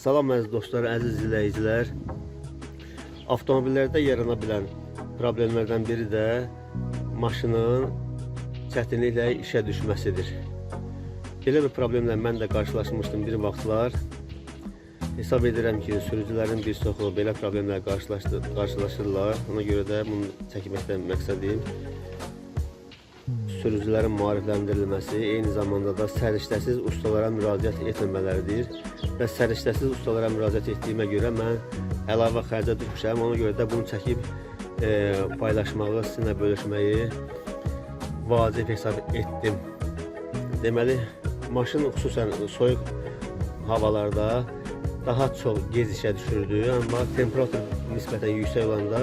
Salam əziz dostlar, əziz izləyicilər. Avtomobillərdə yarana bilən problemlərdən biri də maşının çətinliklə işə düşməsidir. Belə bir problemlə mən də qarşılaşmışdım bir vaxtlar. Hesab edirəm ki, sürücülərin bir çoxu belə problemlərlə qarşılaşırlar. Ona görə də bunu çəkməkdən məqsədim sürücülərin maarifləndirilməsi, eyni zamanda da səriştəsiz ustalara müraciət etməmələridir. Və səriştəsiz ustalara müraciət etdiyimə görə mən əlavə xərcə düşmüşəm. Ona görə də bunu çəkib paylaşmağı, sizinlə bölüşməyi vacib hesab etdim. Deməli, maşın xüsusən soyuq havalarda daha çox gec işə düşürdü, amma temperatur nisbətən yüksək olanda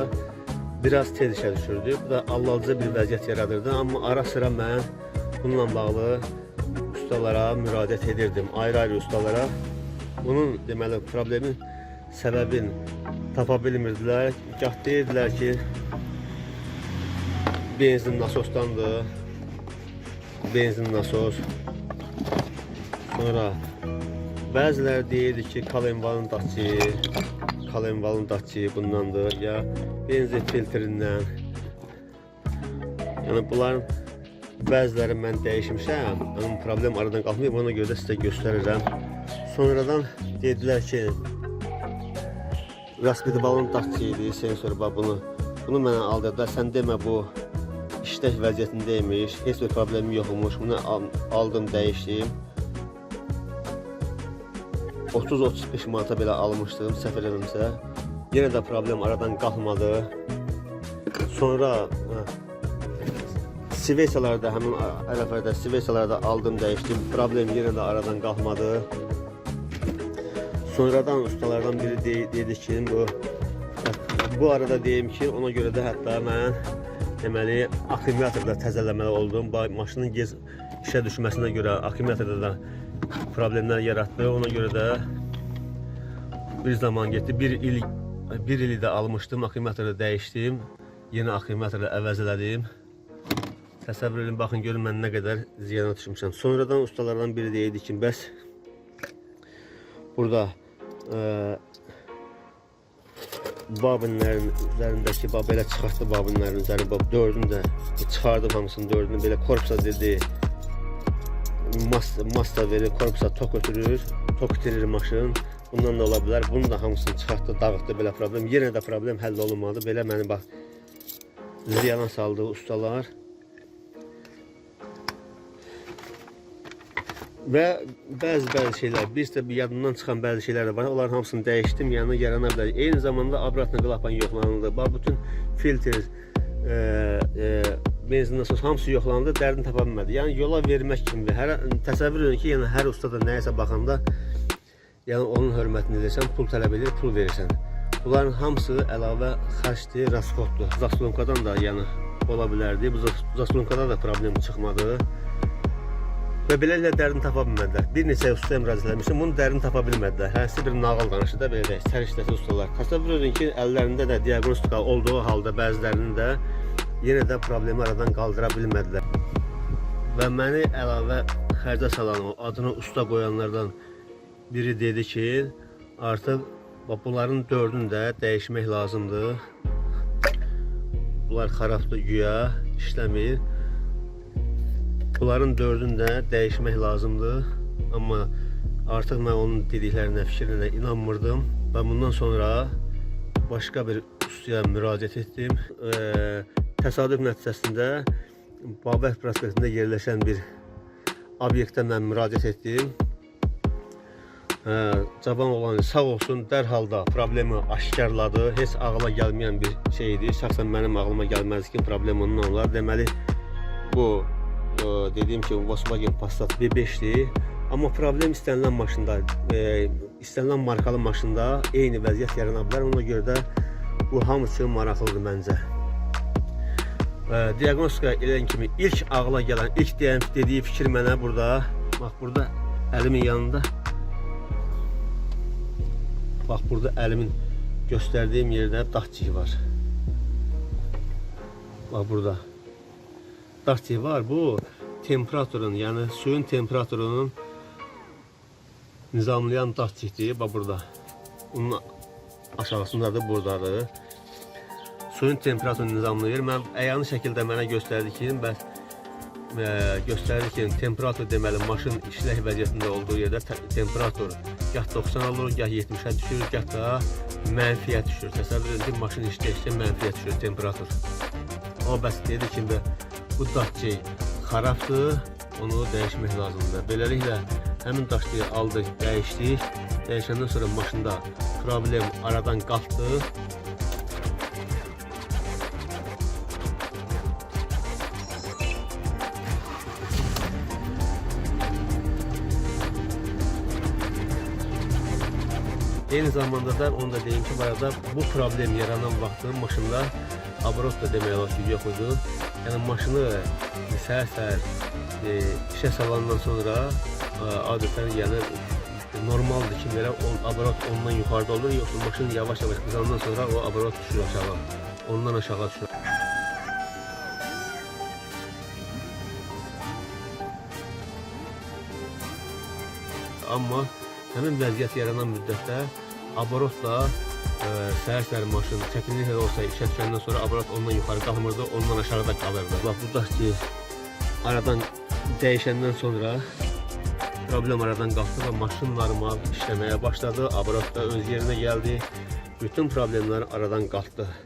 biraz tez işə düşürdü. Bu da alladıcı bir vəziyyət yaradırdı. Amma ara sıra mən bununla bağlı ustalara müraciət edirdim, ayrı-ayrı ustalara. Bunun deməli problemin səbəbini tapa bilmirdilər. Gah deyirdilər ki, benzin nasosdandır, benzin nasos. Sonra bəziləri deyirdi ki, kalenvalın datçığı bundandır, ya benzin filtrindən. Yəni bunların bəziləri mən dəyişmişəm, amma problem aradan qalxmayıb, ona görə də sizə göstərirəm. Sonradan dedilər ki, raspidvalın datçıydı, sensor bax bunu mənə aldırdılar. Sən demə bu işlək vəziyyətindəymiş, heç bir problemi yoxmuş. Bunu aldım, dəyişdim. 30-35 manata belə almışdım, səhv eləmirəmsə. Yenə də problem aradan qalxmadı. Sonra Sveysalarda, həmin ərəfədə Sveysalarda aldım, dəyişdim. Problem yenə də aradan qalxmadı. Sonradan ustalardan biri dedi ki, bu arada deyim ki, ona görə də hətta mən deməli akkumulyatorda təzələməli oldum. Maşının gec işə düşməsinə görə akkumulyatorda da problemlər yaratdı. Ona görə də bir zaman getdi. Bir ili də almışdım, akkumulyatorda dəyişdim. Yeni akkumulyatorda əvəz elədim. Təsəvvür edin, baxın görün mən nə qədər ziyana düşmüşəm. Sonradan ustalardan biri deyildi ki, bəs burada babinlərin üzərindəki belə çıxartdı, babinlərin üzərində dördünü də çıxardım, hamısının dördünü belə korpusa dedi. Masta verir, korpusa tok ötürür, tok itirir maşın. Bundan da ola bilər. Bunu da hamısını çıxartdı, dağıtdı belə problem. Yenə də problem həll olunmadı. Belə məni bax ziyana saldı ustalar. Və bəzi şeylər, bir yadımdan çıxan bəzi şeylər də var. Onların hamısını dəyişdim, yəni yarana bilər. Eyni zamanda abratlı klapan yoxlanıldı. Bax bütün filtr, benzin nasos hamısı yoxlanıldı, dərdini tapa bilmədi. Yəni yola vermək kimi. Təsəvvür edin ki, yəni hər usta da nəyəsə baxanda, yəni onun hörmətini edirsən, pul tələb edir, pul verirsən. Bunların hamısı əlavə xərcdir, rasxoddur. Zaslonkadan da yəni ola bilərdi. Bu zaslonkadan da problem çıxmadı. Və beləliklə dərdini tapa bilmədilər. Bir neçə ustaya müraciət etmişdim, bunu dərdini tapa bilmədilər. Hərsi bir nağıl danışır da belə deyək, səriştəsi ustalar. Təsəvvür edin ki, əllərində də diaqnostika olduğu halda bəzilərinin də yenə də problemi aradan qaldıra bilmədilər. Və məni əlavə xərcə salan, adını usta qoyanlardan biri dedi ki, artıq bunların dördünü də dəyişmək lazımdır. Bunlar xarabdır, güya işləmir. Bunların dördünü də dəyişmək lazımdır. Amma artıq mən onun dediklərinə, fikrinə inanmırdım. Və bundan sonra başqa bir ustaya müraciət etdim. Təsadüf nəticəsində Babək prospektində yerləşən bir obyektə mən müraciət etdim. Cavan olan sağ olsun, dərhal da problemi aşkarladı. Heç ağla gəlməyən bir şeydir. Şəxsən mənim ağlıma gəlməz ki, problem ondan olar. Deməli, bu dediyim ki, Volkswagen Passat V5'dir. Amma problem istənilən maşında, istənilən markalı maşında eyni vəziyyət yarana bilər. Ona görə də bu hamı üçün maraqlıdır məncə. Diagnostika edən kimi ilk ağla gələn, ilk dediyi fikir mənə burada, bax burada əlimin yanında, bax burada əlimin göstərdiyim yerdə datçığı var. Bax burada datçığı var. Bu temperaturun, yəni suyun temperaturunun nizamlayan datçikdir. Bax burada. Bunun aşağısındadır, buradadır. Suyun temperaturunu nizamlayır. Mən əyani şəkildə mənə göstərdi ki, temperatur deməli maşın işlək vəziyyətində olduğu yerdə temperatur gah 90 olur, gah 70'ə düşür, gah da mənfiyə düşür. Təsəvvür edin ki, maşın işləkcə mənfiyə düşür temperatur. O bəs dedi ki, bu datçik xarabdır, onu dəyişmək lazımdır. Beləliklə həmin datçiyi aldıq, dəyişdik. Dəyişəndən sonra maşında problem aradan qalxdı. Eyni zamanda da onu da deyim ki, bu arada bu problem yaranan vaxtı maşında abrot da demək olar ki, yox idi. Yəni maşını səhər-səhər işə salandan sonra adətən yəni normaldır ki, belə abrot ondan yuxarıda olur, yoxsa maşın yavaş-yavaş qızandan sonra o abrot düşür aşağı. Ondan aşağı düşür. Amma həmin vəziyyət yaranan müddətdə abrot da səhər-səhər maşın çətinliklə olsa işə düşəndən sonra abrot ondan yuxarı qalmırdı, ondan aşağıda qalırdı. Bax bu datçik aradan dəyişəndən sonra problem aradan qalxdı və maşın normal işləməyə başladı. Abrot da öz yerinə gəldi. Bütün problemlər aradan qalxdı.